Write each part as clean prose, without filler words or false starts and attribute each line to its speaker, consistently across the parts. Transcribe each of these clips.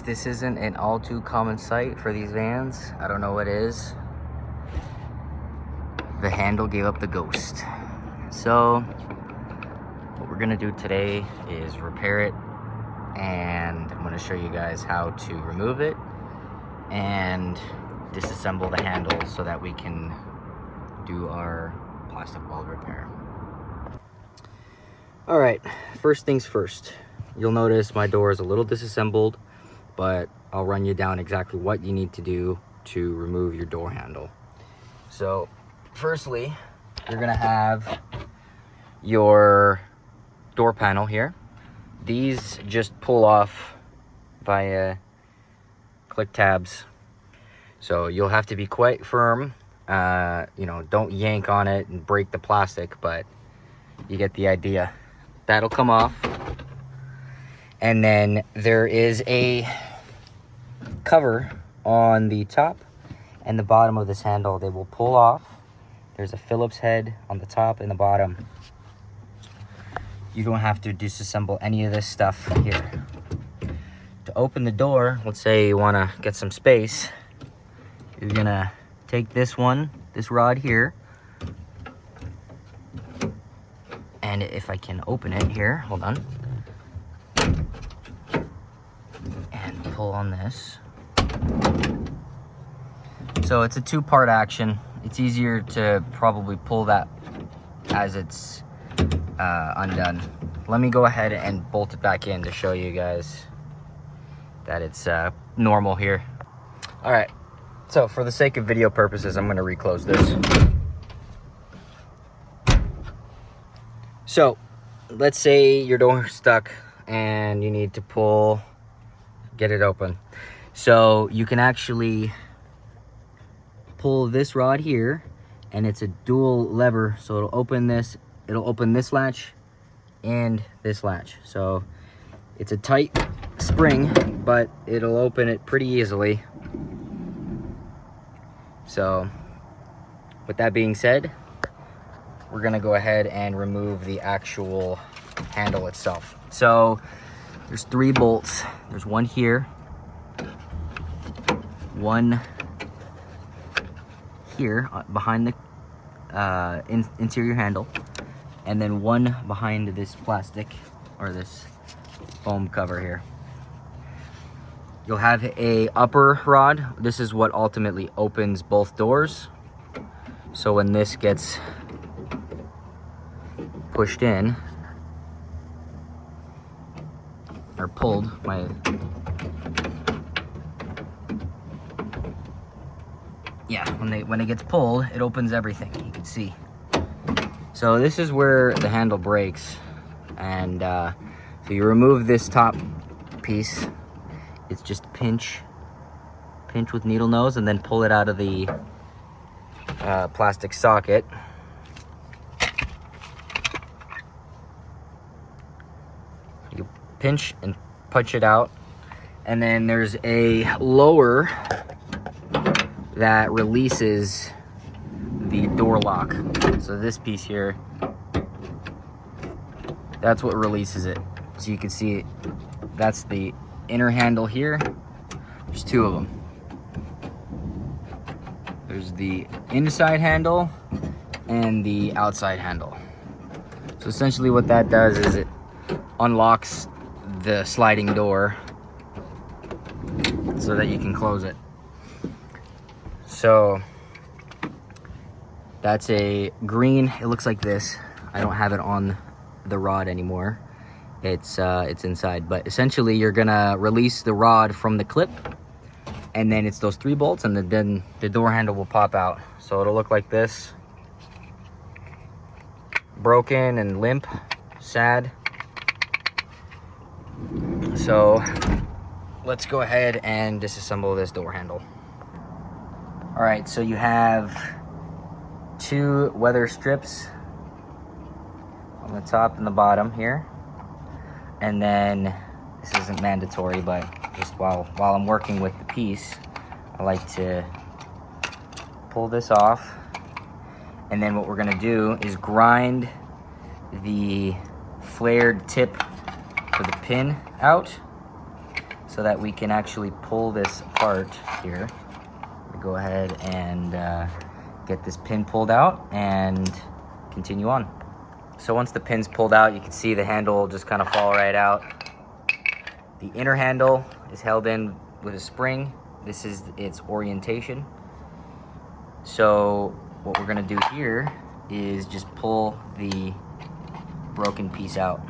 Speaker 1: If this isn't an all too common sight for these vans, I don't know what is. The handle gave up the ghost. So what we're gonna do today is repair it, and I'm gonna show you guys how to remove it and disassemble the handle so that we can do our plastic weld repair. All right, first things first. You'll notice my door is a little disassembled, but I'll run you down exactly what you need to do to remove your door handle. So firstly, you're gonna have your door panel here. These just pull off via click tabs. So you'll have to be quite firm. You know, don't yank on it and break the plastic, but you get the idea. That'll come off. And then there is a cover on the top and the bottom of this handle. They will pull off. There's a Phillips head on the top and the bottom. You don't have to disassemble any of this stuff here. To open the door, let's say you want to get some space, you're gonna take this rod here, and if I can open it here, hold on, and pull on this. So it's a two-part action. It's easier to probably pull that as it's undone. Let me go ahead and bolt it back in to show you guys that it's normal here. All right, so for the sake of video purposes, I'm gonna reclose this. So let's say your door's stuck and you need to get it open. So you can actually pull this rod here, and it's a dual lever, so it'll open this latch and this latch. So it's a tight spring, but it'll open it pretty easily. So with that being said, we're gonna go ahead and remove the actual handle itself. So there's 3 bolts. There's one here, one here behind the interior handle, and then one behind this plastic or this foam cover here. You'll have a upper rod. This is what ultimately opens both doors. So when this gets pushed in or pulled, when it gets pulled, it opens everything. You can see. So this is where the handle breaks, and so you remove this top piece. It's just pinch with needle nose, and then pull it out of the plastic socket. You pinch and punch it out, and then there's a lower that releases the door lock. So this piece here, that's what releases it. So you can see that's the inner handle here. There's 2 of them. There's the inside handle and the outside handle. So essentially what that does is it unlocks the sliding door so that you can close it. So that's a green. It looks like this. I don't have it on the rod anymore. It's inside, but essentially you're gonna release the rod from the clip, and then it's those 3 bolts, and then the door handle will pop out. So it'll look like this, broken and limp, sad. So let's go ahead and disassemble this door handle. All right, so you have 2 weather strips on the top and the bottom here. And then, this isn't mandatory, but just while I'm working with the piece, I like to pull this off. And then what we're gonna do is grind the flared tip for the pin out. so that we can actually pull this apart here. Go ahead and get this pin pulled out and continue on. So once the pin's pulled out, you can see the handle just kind of fall right out. The inner handle is held in with a spring. This is its orientation. So what we're gonna do here is just pull the broken piece out.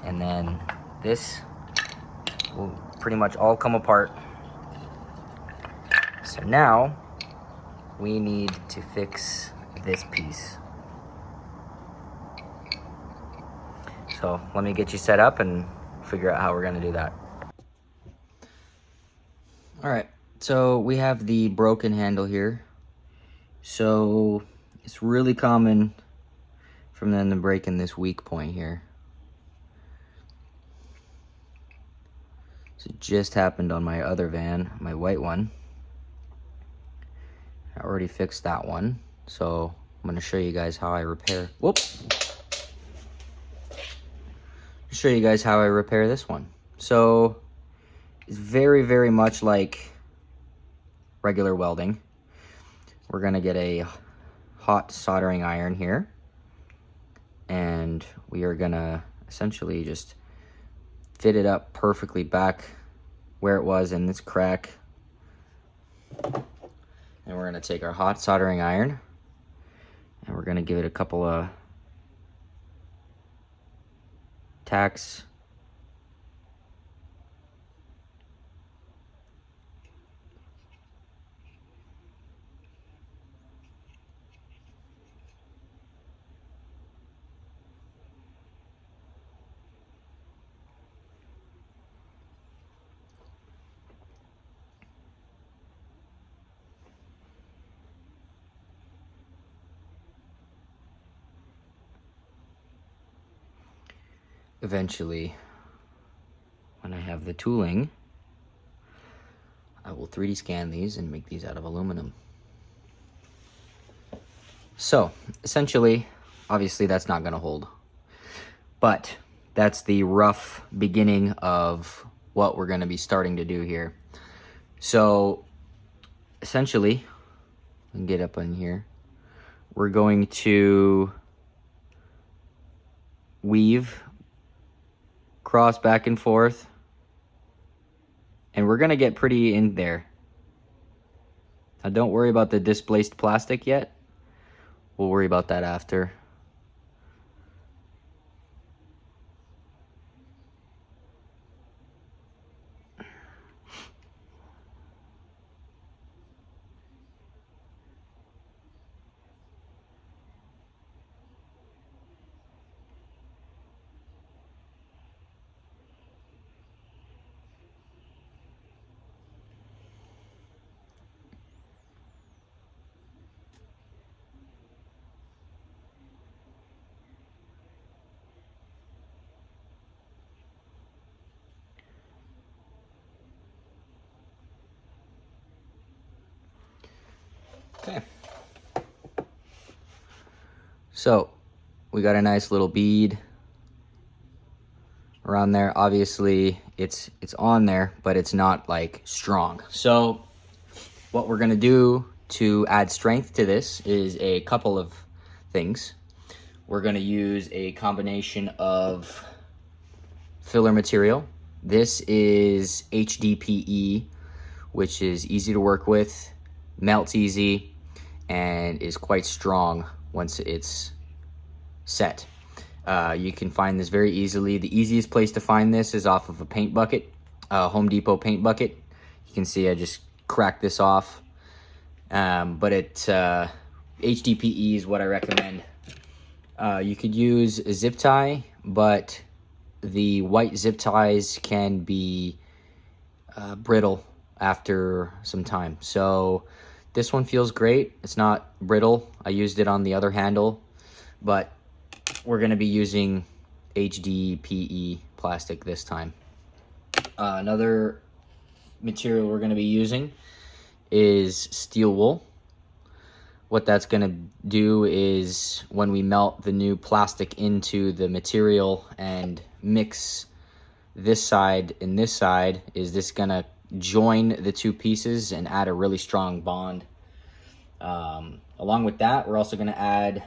Speaker 1: And then this will pretty much all come apart. So now we need to fix this piece. So let me get you set up and figure out how we're gonna do that. All right, so we have the broken handle here. So it's really common from them to break in this weak point here. So it just happened on my other van, my white one. I already fixed that one. So I'm gonna show you guys how I repair, show you guys how I repair this one. So it's very, very much like regular welding. We're gonna get a hot soldering iron here, and we are gonna essentially just fit it up perfectly back where it was in this crack. And we're gonna take our hot soldering iron and we're gonna give it a couple of tacks. Eventually, when I have the tooling, I will 3D scan these and make these out of aluminum. So essentially, obviously that's not gonna hold, but that's the rough beginning of what we're gonna be starting to do here. So essentially, I can get up on here, we're going to weave, cross back and forth, and we're gonna get pretty in there. Now don't worry about the displaced plastic yet. We'll worry about that after. Okay. So we got a nice little bead around there. Obviously it's on there, but it's not like strong. So what we're gonna do to add strength to this is a couple of things. We're gonna use a combination of filler material. This is HDPE, which is easy to work with, melts easy, and is quite strong once it's set. You can find this very easily. The easiest place to find this is off of a paint bucket, Home Depot paint bucket. You can see I just cracked this off, but HDPE is what I recommend. You could use a zip tie, but the white zip ties can be brittle after some time. So this one feels great. It's not brittle. I used it on the other handle, but we're gonna be using HDPE plastic this time. Another material we're gonna be using is steel wool. What that's gonna do is when we melt the new plastic into the material and mix this side and this side, is this gonna join the two pieces and add a really strong bond. Along with that, we're also gonna add,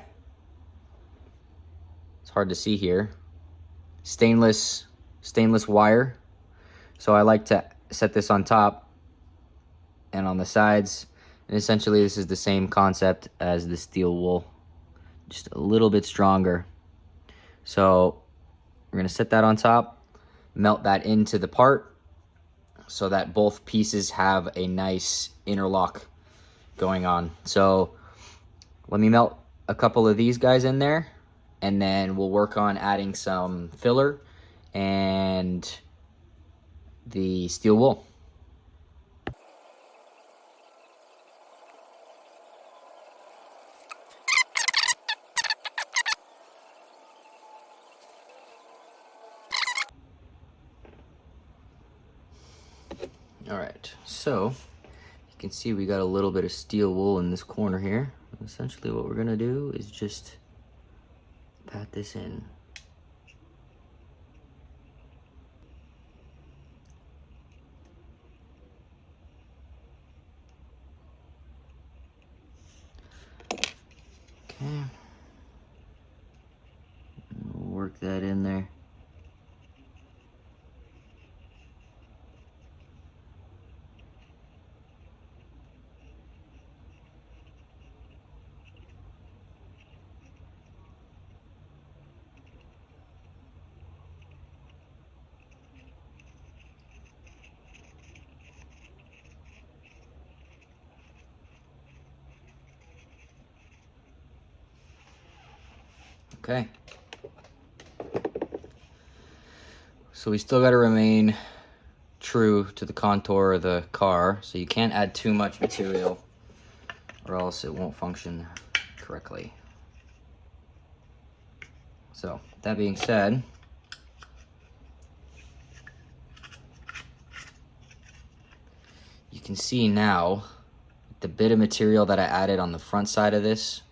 Speaker 1: it's hard to see here, stainless wire. So I like to set this on top and on the sides, and essentially this is the same concept as the steel wool, just a little bit stronger. So we're gonna set that on top, melt that into the part so that both pieces have a nice interlock going on. So let me melt a couple of these guys in there, and then we'll work on adding some filler and the steel wool. All right, so you can see we got a little bit of steel wool in this corner here. Essentially what we're gonna do is just pat this in. Okay, we'll work that in there. Okay. So we still got to remain true to the contour of the car, so you can't add too much material or else it won't function correctly. So that being said, you can see now the bit of material that I added on the front side of this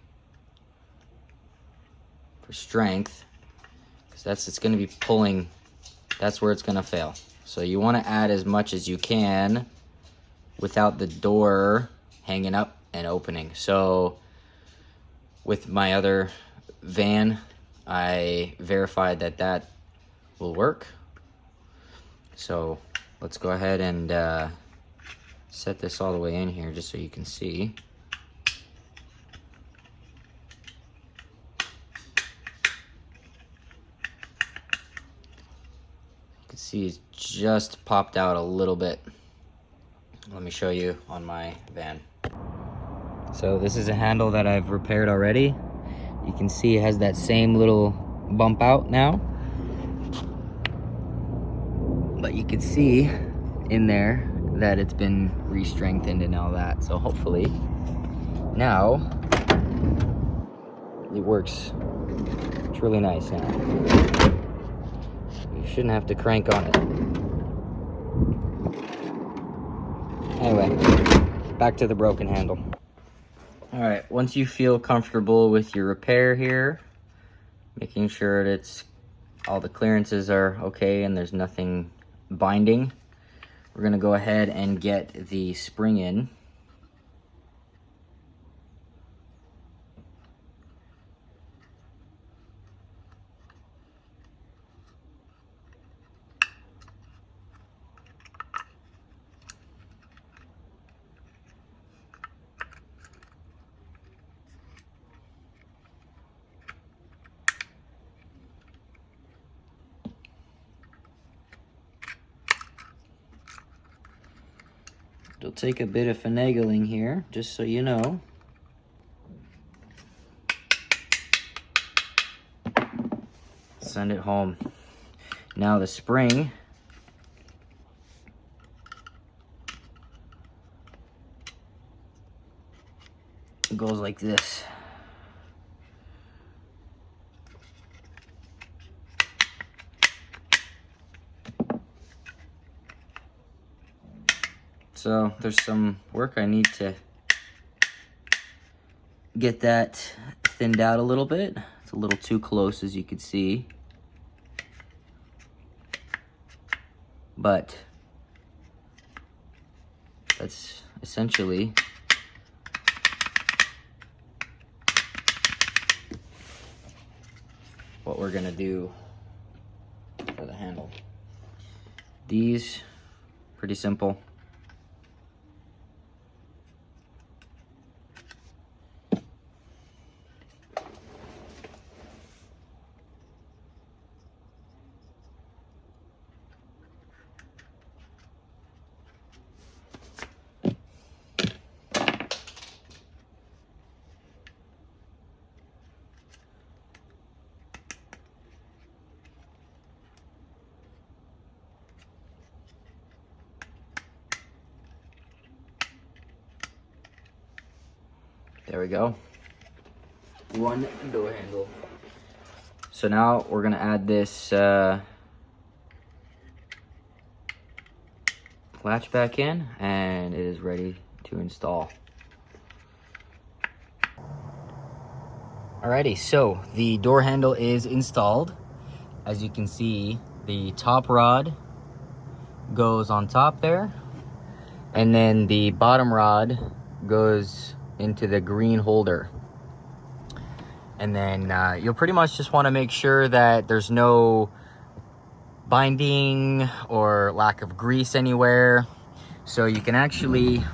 Speaker 1: for strength, because it's going to be pulling, that's where it's going to fail. So you want to add as much as you can without the door hanging up and opening. So with my other van, I verified that that will work. So let's go ahead and set this all the way in here just so you can see. You can see it's just popped out a little bit. Let me show you on my van. So this is a handle that I've repaired already. You can see it has that same little bump out now. But you can see in there that it's been re-strengthened and all that. So hopefully now it works. It's really nice now. You shouldn't have to crank on it. Anyway, back to the broken handle. All right, once you feel comfortable with your repair here, making sure that all the clearances are okay and there's nothing binding, we're gonna go ahead and get the spring in. It'll take a bit of finagling here, just so you know. Send it home. Now the spring goes like this. So there's some work I need to get that thinned out a little bit. It's a little too close, as you can see. but that's essentially what we're gonna do for the handle. These, pretty simple. There we go. One door handle. So now we're gonna add this latch back in, and it is ready to install. Alrighty, so the door handle is installed. As you can see, the top rod goes on top there, and then the bottom rod goes into the green holder. And then you'll pretty much just want to make sure that there's no binding or lack of grease anywhere. So you can actually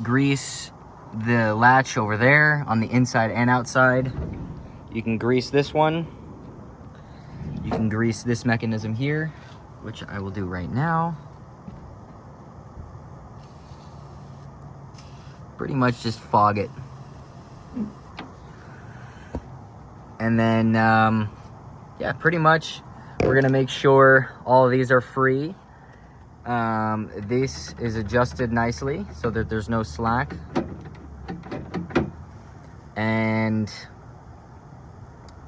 Speaker 1: grease the latch over there on the inside and outside. You can grease this one. You can grease this mechanism here, which I will do right now. Pretty much just fog it. And then, yeah, pretty much we're gonna make sure all of these are free. This is adjusted nicely so that there's no slack. And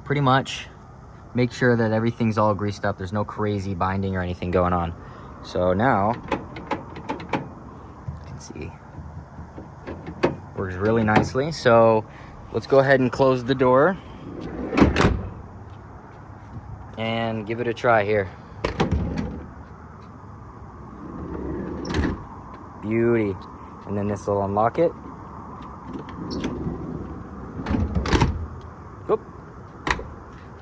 Speaker 1: pretty much make sure that everything's all greased up. There's no crazy binding or anything going on. So now, you can see, works really nicely. So let's go ahead and close the door and give it a try here. Beauty. And then this will unlock it. Oop.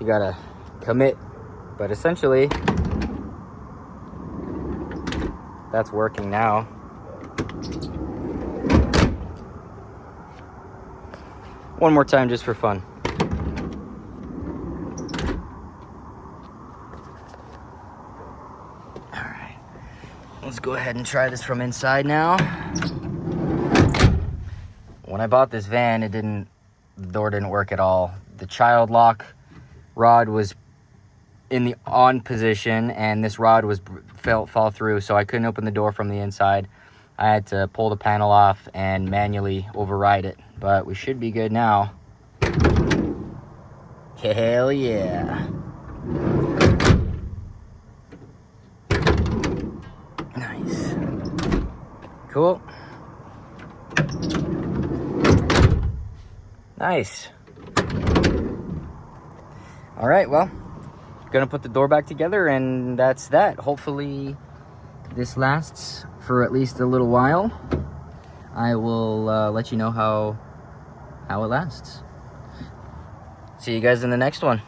Speaker 1: You gotta commit, but essentially that's working now. One more time just for fun. All right, let's go ahead and try this from inside now. When I bought this van, the door didn't work at all. The child lock rod was in the on position, and this rod was fall through, so I couldn't open the door from the inside. I had to pull the panel off and manually override it, but we should be good now. Hell yeah. Nice. Cool. Nice. All right, well, gonna put the door back together, and that's that. Hopefully this lasts for at least a little while. I will let you know how it lasts. See you guys in the next one.